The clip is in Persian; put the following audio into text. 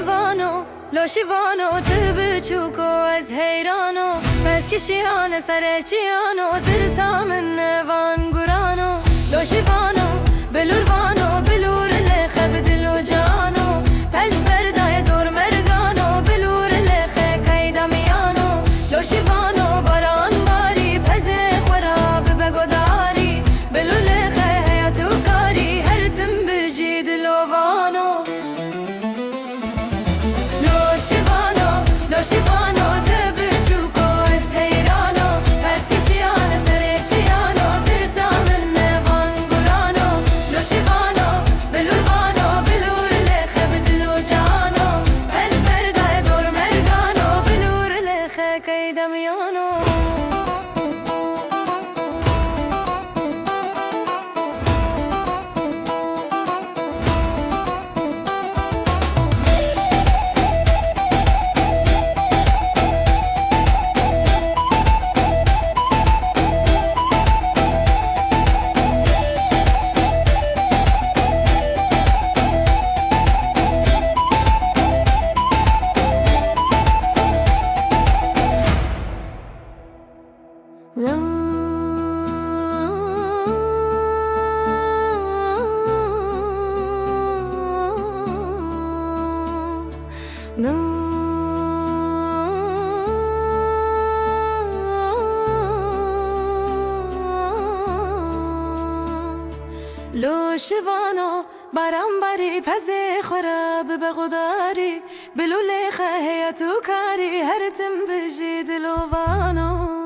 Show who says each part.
Speaker 1: لو شیوانو تبچوکو از حیرانو پس کشیان سر چیانو ترسا من نوان گرانو لو شیوانو بلوروانو بلور لخه بدل و جانو پس بردای دور مرگانو بلور لخه کیدمیانو لو شیوانو باران باری پس خورا ببگوداری بلو لخه حیاتو کاری هر تم بجی دلوانو لو شیوانو تبچوکو از حیرانو پس کشیان سر چیانو ترسا من نوان گرانو لو شیوانو بلوروانو بلور لخه بدل و جانو پس بردای دور مرگانو بلور لخه کیدمیانو لو شیوانو باران باری پس خورا ببغداری بلو لخه حیاتو کاری هر تم بجی دلوانو